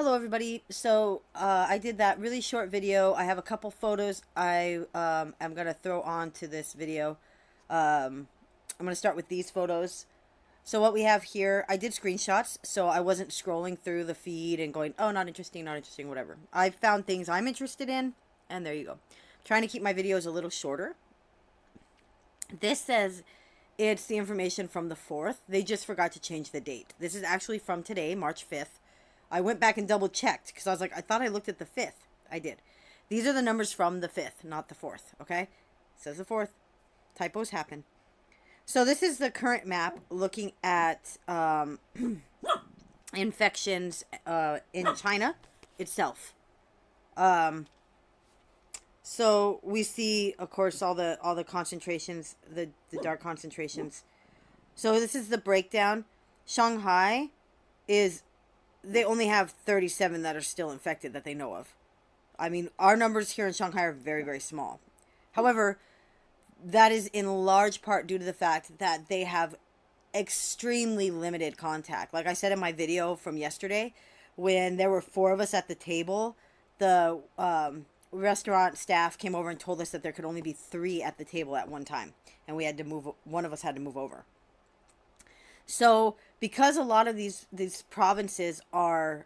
Hello everybody. So I did that really short video. I have a couple photos I am going to throw on to this video. I'm going to start with these photos. So what we have here, I did screenshots, so I wasn't scrolling through the feed and going, oh, not interesting, whatever. I found things I'm interested in, and there you go. Trying to keep my videos a little shorter. This says it's the information from the 4th. They just forgot to change the date. This is actually from today, March 5th. I went back and double checked because I was like, I thought I looked at the 5th. I did. These are the numbers from the 5th, not the 4th, okay? It says the 4th. Typos happen. So this is the current map looking at infections in China itself. So we see, of course, all the concentrations, the dark concentrations. So this is the breakdown. Shanghai is, they only have 37 that are still infected that they know of. I mean, our numbers here in Shanghai are very, very small. However, that is in large part due to the fact that they have extremely limited contact. Like I said in my video from yesterday, when there were 4 of us at the table, the restaurant staff came over and told us that there could only be 3 at the table at one time. And we had to move, one of us had to move over. So because a lot of these provinces are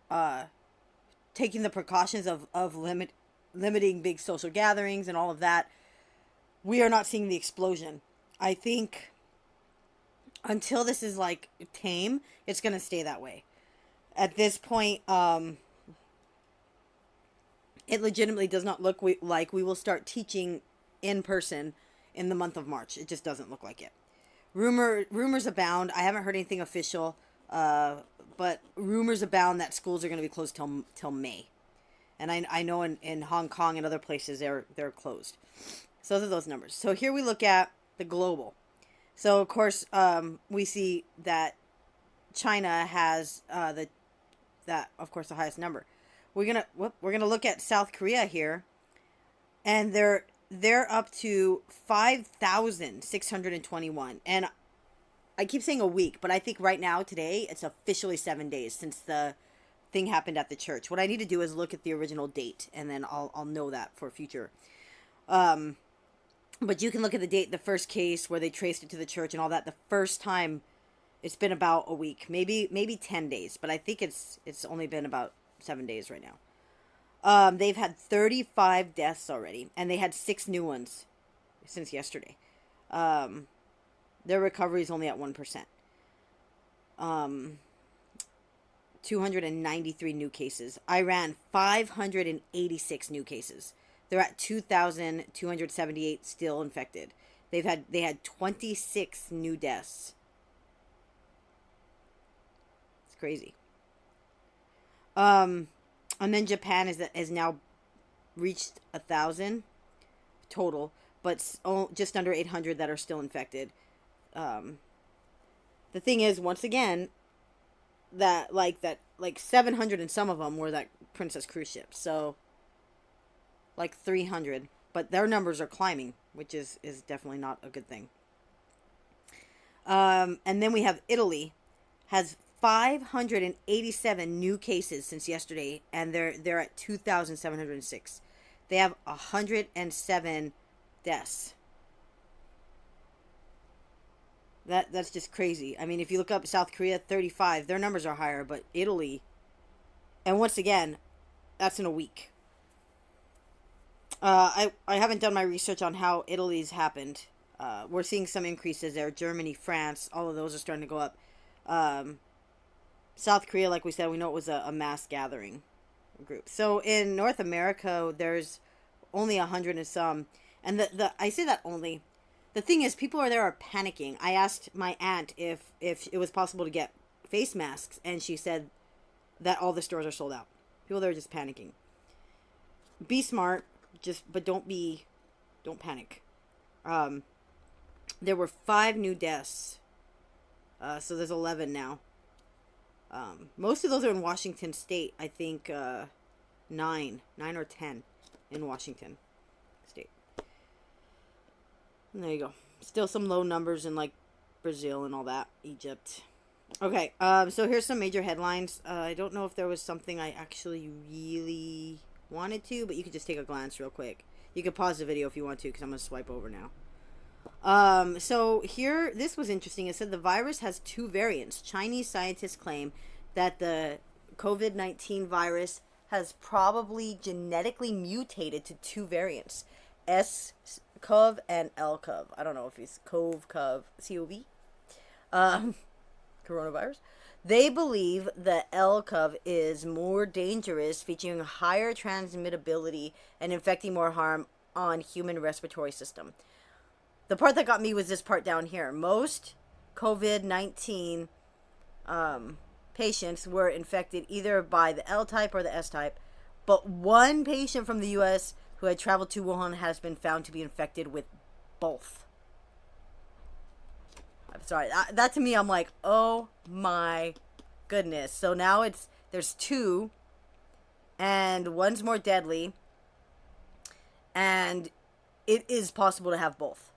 taking the precautions of limiting big social gatherings and all of that, we are not seeing the explosion. I think until this is like tame, it's going to stay that way. At this point, it legitimately does not look like we will start teaching in person in the month of March. It just doesn't look like it. Rumors abound. I haven't heard anything official, but rumors abound that schools are going to be closed till May. And I know in Hong Kong and other places they're closed. So those are those numbers. So here we look at the global. So of course we see that China has that of course the highest number. We're gonna look at South Korea here, and they're up to 5,621. And I keep saying a week, but I think right now, today, it's officially 7 days since the thing happened at the church. What I need to do is look at the original date, and then I'll know that for future. But you can look at the date, the first case where they traced it to the church and all that. The first time, it's been about a week, maybe 10 days, but I think it's only been about 7 days right now. They've had 35 deaths already, and they had 6 new ones since yesterday. Their recovery is only at 1%. 293 new cases. Iran, 586 new cases. They're at 2,278 still infected. They had 26 new deaths. It's crazy. And then Japan is now reached 1,000 total, but just under 800 that are still infected. The thing is, once again, that 700 and some of them were that Princess cruise ship. So like 300, but their numbers are climbing, which is definitely not a good thing. And then we have Italy has 587 new cases since yesterday, and they're at 2,706. They have 107 deaths. That's just crazy. I mean, if you look up South Korea, 35, their numbers are higher, but Italy, and once again, that's in a week. I haven't done my research on how Italy's happened. We're seeing some increases there. Germany, France, all of those are starting to go up. South Korea, like we said, we know it was a mass gathering group. So in North America, there's only 100 and some. And I say that only. The thing is, people are panicking. I asked my aunt if it was possible to get face masks, and she said that all the stores are sold out. People there are just panicking. Be smart, but don't panic. There were 5 new deaths. So there's 11 now. Most of those are in Washington State. I think 9 or 10 in Washington State. And there you go. Still some low numbers in like Brazil and all that, Egypt. Okay, so here's some major headlines. I don't know if there was something I actually really wanted to, but you could just take a glance real quick. You could pause the video if you want to, because I'm going to swipe over now. So here, this was interesting. It said the virus has two variants. Chinese scientists claim that the COVID-19 virus has probably genetically mutated to two variants, S-CoV and L-CoV. I don't know if it's CoV, C-O-V. Um, Coronavirus. They believe that L-CoV is more dangerous, featuring higher transmittability and infecting more harm on human respiratory system. The part that got me was this part down here. Most COVID-19 patients were infected either by the L type or the S type, but one patient from the U.S. who had traveled to Wuhan has been found to be infected with both. I'm sorry. That to me, I'm like, oh my goodness. So now there's two, and one's more deadly, and it is possible to have both.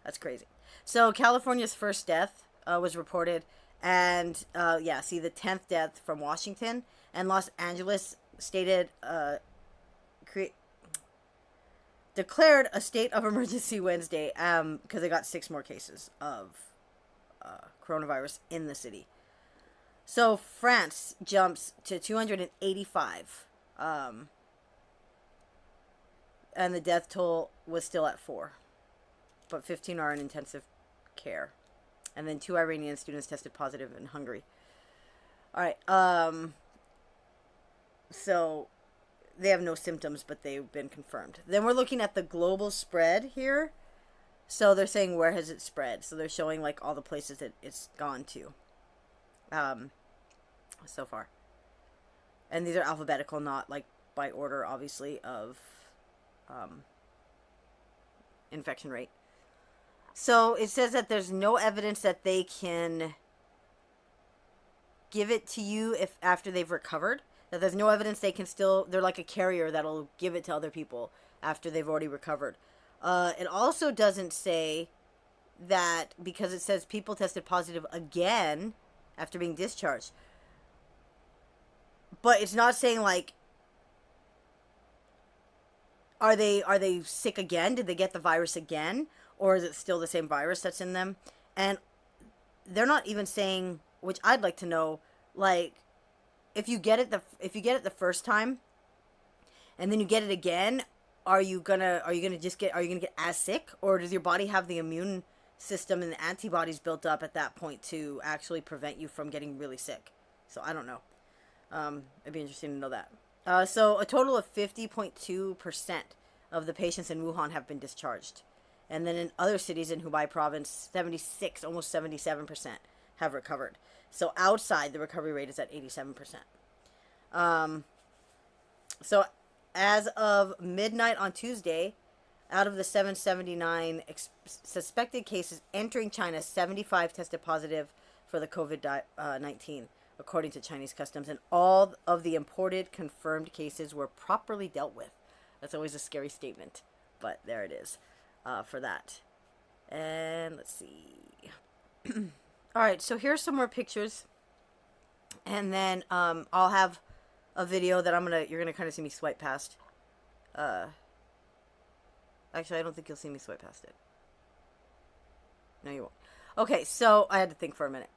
That's crazy. So California's first death was reported, and yeah, see the 10th death from Washington, and Los Angeles declared a state of emergency Wednesday because they got 6 more cases of coronavirus in the city. So France jumps to 285, and the death toll was still at 4. But 15 are in intensive care. And then 2 Iranian students tested positive in Hungary. All right. So they have no symptoms, but they've been confirmed. Then we're looking at the global spread here. So they're saying, where has it spread? So they're showing like all the places that it's gone to so far. And these are alphabetical, not like by order, obviously, of infection rate. So it says that there's no evidence that they can give it to you if after they've recovered. That there's no evidence they're like a carrier that'll give it to other people after they've already recovered. It also doesn't say that, because it says people tested positive again after being discharged. But it's not saying like, are they sick again? Did they get the virus again? Or is it still the same virus that's in them? And they're not even saying, which I'd like to know, like, if you get it the first time, and then you get it again, are you gonna get as sick, or does your body have the immune system and the antibodies built up at that point to actually prevent you from getting really sick? So I don't know. It'd be interesting to know that. So a total of 50.2% of the patients in Wuhan have been discharged. And then in other cities in Hubei province, 76, almost 77% have recovered. So outside, the recovery rate is at 87%. So as of midnight on Tuesday, out of the 779 suspected cases entering China, 75 tested positive for the COVID-19, according to Chinese customs. And all of the imported confirmed cases were properly dealt with. That's always a scary statement, but there it is. For that. And let's see. All right, so here's some more pictures, and then I'll have a video that you're gonna kind of see me swipe past. Actually, I don't think you'll see me swipe past it. No, you won't. Okay, so I had to think for a minute.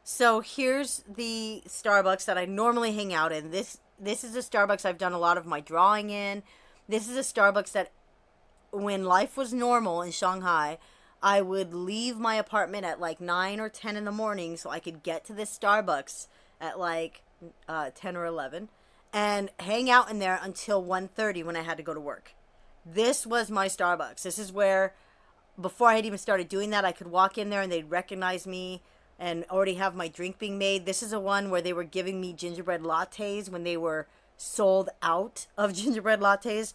So here's the Starbucks that I normally hang out in. This is a Starbucks I've done a lot of my drawing in. This is a Starbucks that, when life was normal in Shanghai, I would leave my apartment at like 9 or 10 in the morning so I could get to this Starbucks at like 10 or 11 and hang out in there until 1:30 when I had to go to work. This was my Starbucks. This is where, before I had even started doing that, I could walk in there and they'd recognize me and already have my drink being made. This is a one where they were giving me gingerbread lattes when they were sold out of gingerbread lattes.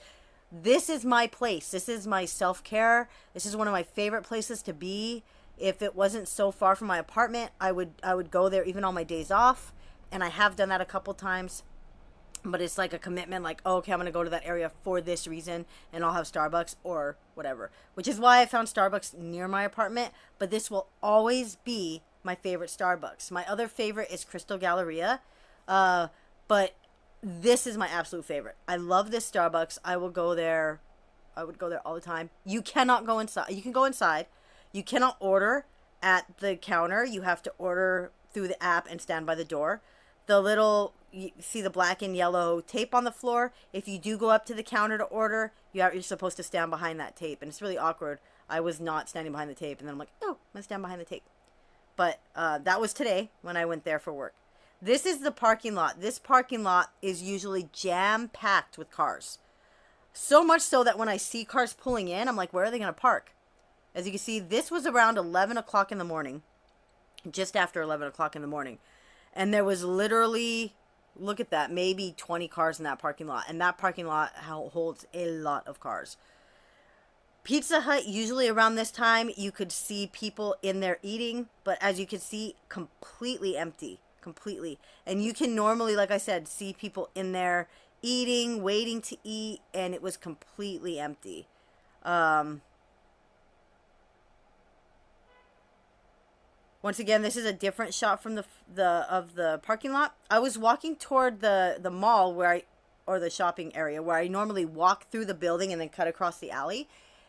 This is my place. This is my self-care. This is one of my favorite places to be. If it wasn't so far from my apartment, I would go there even on my days off, and I have done that a couple times. But it's like a commitment, like, oh, okay, I'm going to go to that area for this reason, and I'll have Starbucks or whatever. Which is why I found Starbucks near my apartment, but this will always be my favorite Starbucks. My other favorite is Crystal Galleria, but this is my absolute favorite. I love this Starbucks. I will go there. I would go there all the time. You cannot go inside. You can go inside. You cannot order at the counter. You have to order through the app and stand by the door. The little, you see the black and yellow tape on the floor. If you do go up to the counter to order, you're supposed to stand behind that tape. And it's really awkward. I was not standing behind the tape. And then I'm like, oh, I'm going to stand behind the tape. But that was today when I went there for work. This is the parking lot. This parking lot is usually jam-packed with cars. So much so that when I see cars pulling in, I'm like, where are they going to park? As you can see, this was around 11 o'clock in the morning. Just after 11 o'clock in the morning. And there was literally, look at that, maybe 20 cars in that parking lot. And that parking lot holds a lot of cars. Pizza Hut, usually around this time, you could see people in there eating. But as you can see, completely empty. Completely. And you can normally, like I said, see people in there eating, waiting to eat. And it was completely empty. Once again, this is a different shot from the parking lot. I was walking toward the mall or the shopping area where I normally walk through the building and then cut across the alley.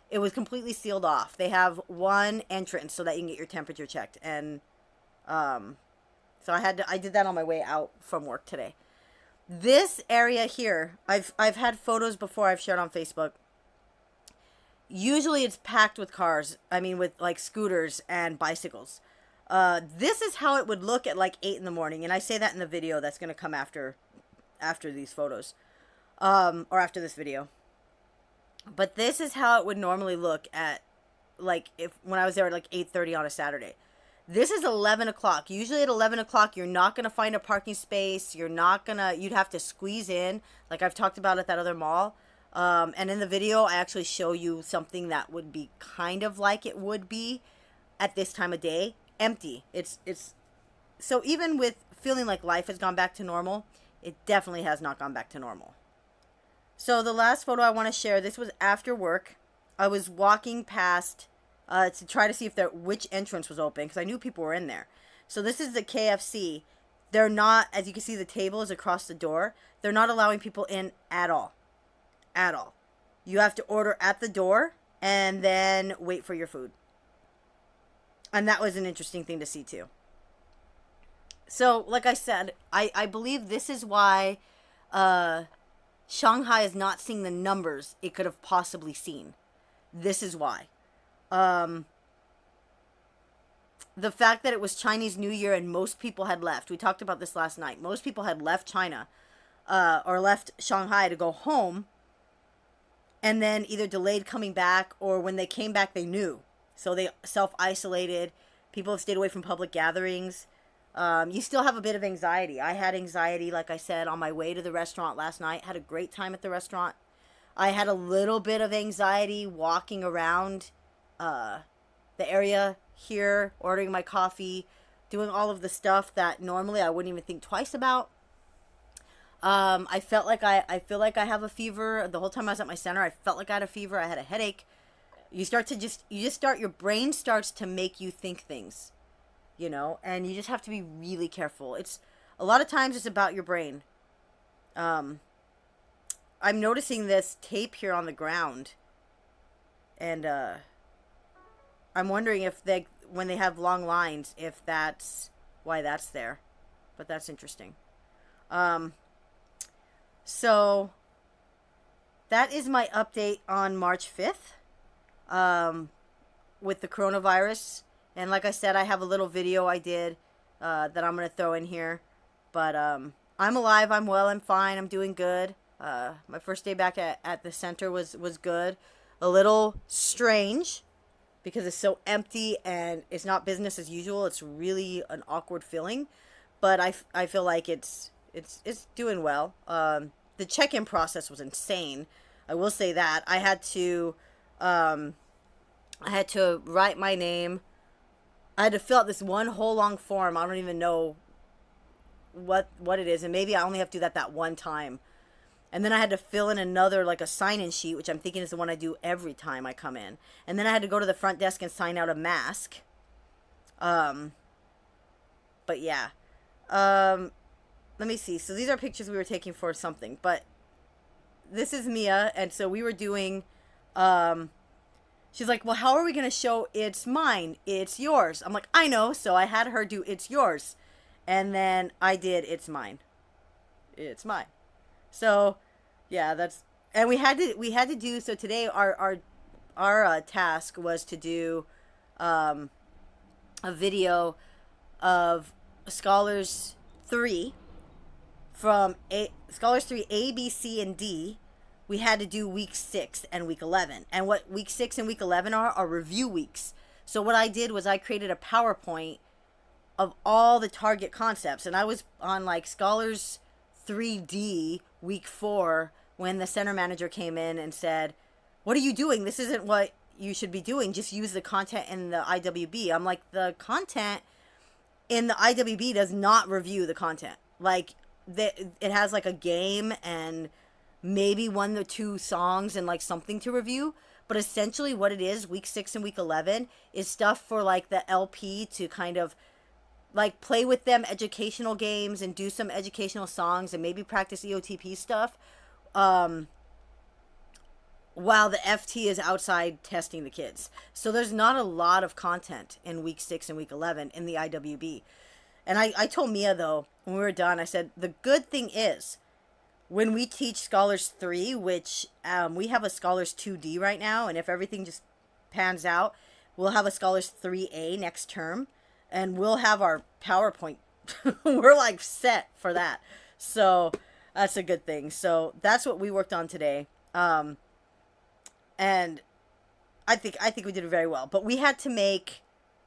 It was completely sealed off. They have one entrance so that you can get your temperature checked, and so I did that on my way out from work today. This area here, I've had photos before I've shared on Facebook. Usually it's packed with cars. I mean, with like scooters and bicycles. This is how it would look at like 8 in the morning. And I say that in the video that's going to come after these photos, or after this video. But this is how it would normally look at, like, when I was there at like 8:30 on a Saturday. This is 11 o'clock. Usually at 11 o'clock, you're not going to find a parking space. You'd have to squeeze in, like I've talked about at that other mall. And in the video, I actually show you something that would be kind of like it would be at this time of day. Empty. It's so even with feeling like life has gone back to normal, it definitely has not gone back to normal. So the last photo I want to share, this was after work. I was walking past to try to see which entrance was open, because I knew people were in there. So this is the KFC. They're not, as you can see, the table is across the door. They're not allowing people in at all. At all. You have to order at the door and then wait for your food. And that was an interesting thing to see too. So, like I said, I believe this is why Shanghai is not seeing the numbers it could have possibly seen. This is why. The fact that it was Chinese New Year and most people had left. We talked about this last night. Most people had left China or left Shanghai to go home, and then either delayed coming back, or when they came back they knew. So they self-isolated. People have stayed away from public gatherings. You still have a bit of anxiety. I had anxiety, like I said, on my way to the restaurant last night. Had a great time at the restaurant. I had a little bit of anxiety walking around the area here, ordering my coffee, doing all of the stuff that normally I wouldn't even think twice about. I feel like I have a fever. The whole time I was at my center, I felt like I had a fever. I had a headache. Your brain starts to make you think things, and you just have to be really careful. A lot of times it's about your brain. I'm noticing this tape here on the ground, and I'm wondering if when they have long lines, if that's why that's there. But that's interesting. So that is my update on March 5th. With the coronavirus, and like I said, I have a little video I did that I'm gonna throw in here, but I'm alive, I'm well, I'm fine, I'm doing good. My first day back at the center was good. A little strange because it's so empty and it's not business as usual. It's really an awkward feeling, but I feel like it's doing well. The check-in process was insane. I will say that. I had to write my name. I had to fill out this one whole long form. I don't even know what it is, and maybe I only have to do that one time. And then I had to fill in another, like a sign-in sheet, which I'm thinking is the one I do every time I come in. And then I had to go to the front desk and sign out a mask. But yeah. Let me see. So these are pictures we were taking for something. But this is Mia. And so we were doing... she's like, well, how are we going to show it's mine? It's yours. I'm like, I know. So I had her do it's yours. And then I did it's mine. It's mine. So, yeah, that's... And we had to do... So today our task was to do a video of Scholars 3 from Scholars 3 A, B, C, and D. We had to do week 6 and week 11. And what week 6 and week 11 are review weeks. So what I did was I created a PowerPoint of all the target concepts. And I was on like Scholars 3D week 4 when the center manager came in and said, what are you doing? This isn't what you should be doing. Just use the content in the IWB. I'm like, the content in the IWB does not review the content. Like, it has like a game and maybe 1 or 2 songs and like something to review. But essentially what it is, week 6 and week 11, is stuff for like the LP to kind of like play with them, educational games, and do some educational songs and maybe practice EOTP stuff. While the FT is outside testing the kids. So there's not a lot of content in week 6 and week 11 in the IWB. And I told Mia, though, when we were done, I said, the good thing is, when we teach Scholars 3, which we have a Scholars 2D right now, and if everything just pans out, we'll have a Scholars 3A next term, and we'll have our PowerPoint. We're like set for that. So that's a good thing. So that's what we worked on today. And I think we did it very well. But we had to make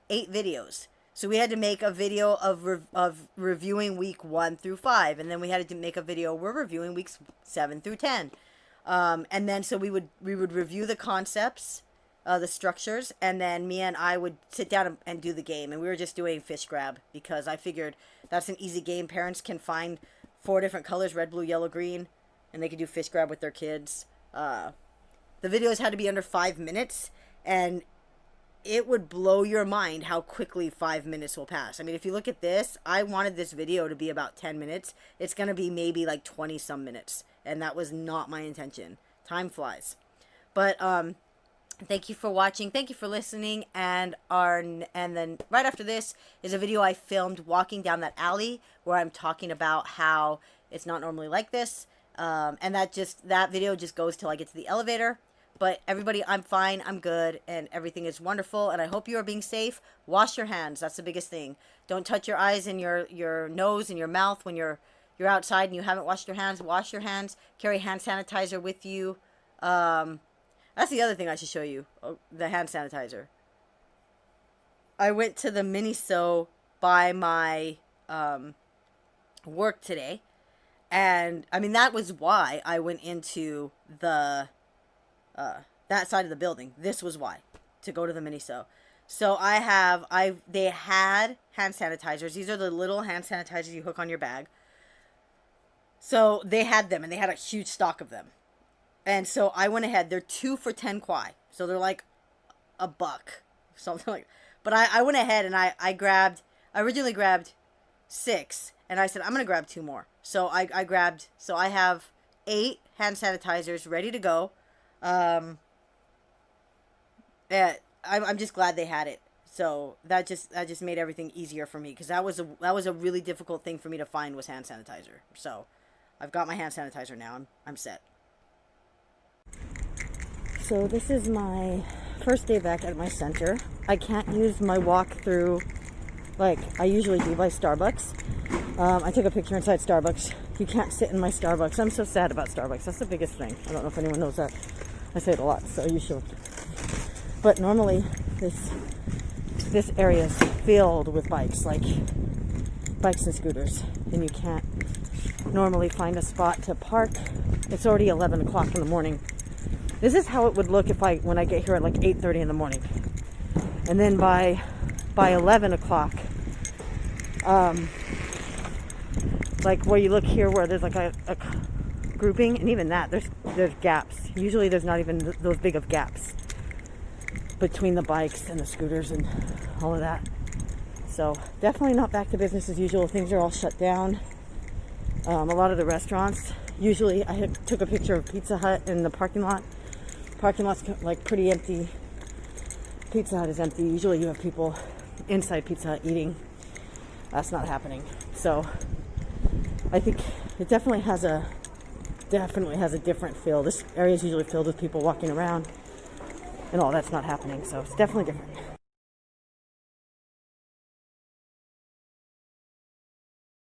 8 videos. So we had to make a video of reviewing week 1 through 5. And then we had to make a video we're reviewing weeks 7 through 10. And then so we would review the concepts, the structures. And then Mia and I would sit down and do the game. And we were just doing fish grab. Because I figured that's an easy game. Parents can find 4 different colors, red, blue, yellow, green. And they can do fish grab with their kids. The videos had to be under 5 minutes, and it would blow your mind how quickly 5 minutes will pass. I mean, if you look at this, I wanted this video to be about 10 minutes. It's going to be maybe like 20-some minutes, and that was not my intention. Time flies. But thank you for watching. Thank you for listening. And then right after this is a video I filmed walking down that alley where I'm talking about how it's not normally like this. And that video just goes till I get to the elevator. But everybody, I'm fine, I'm good, and everything is wonderful, and I hope you are being safe. Wash your hands. That's the biggest thing. Don't touch your eyes and your nose and your mouth when you're outside and you haven't washed your hands. Wash your hands. Carry hand sanitizer with you. That's the other thing I should show you, the hand sanitizer. I went to the Miniso by my work today. And, I mean, that was why I went into the, that side of the building. This was why, to go to the Miniso. So they had hand sanitizers. These are the little hand sanitizers you hook on your bag. So they had them, and they had a huge stock of them. And so I went ahead. They're 2 for 10 kwai. So they're like $1, something like. But I went ahead and I originally grabbed 6. And I said, I'm going to grab 2 more. So I have 8 hand sanitizers ready to go. I'm just glad they had it. So that just made everything easier for me. Because that was a really difficult thing for me to find, was hand sanitizer. So I've got my hand sanitizer now. I'm set. So this is my first day back at my center. I can't use my walk through like I usually do by Starbucks. I took a picture inside Starbucks. You can't sit in my Starbucks. I'm so sad about Starbucks. That's the biggest thing. I don't know if anyone knows that. I say it a lot, so you should. But normally, this area is filled with bikes, like bikes and scooters, and you can't normally find a spot to park. It's already 11 o'clock in the morning. This is how it would look when I get here at like 8:30 in the morning. And then by 11 o'clock, like where you look here where there's like a grouping, and even that, there's gaps. Usually there's not even those big of gaps between the bikes and the scooters and all of that. So definitely not back to business as usual. Things are all shut down. A lot of the restaurants, usually I took a picture of Pizza Hut in the parking lot. Parking lot's like pretty empty. Pizza Hut is empty. Usually you have people inside Pizza Hut eating. That's not happening. So I think it definitely has a different feel. This area is usually filled with people walking around, and all that's not happening. So it's definitely different.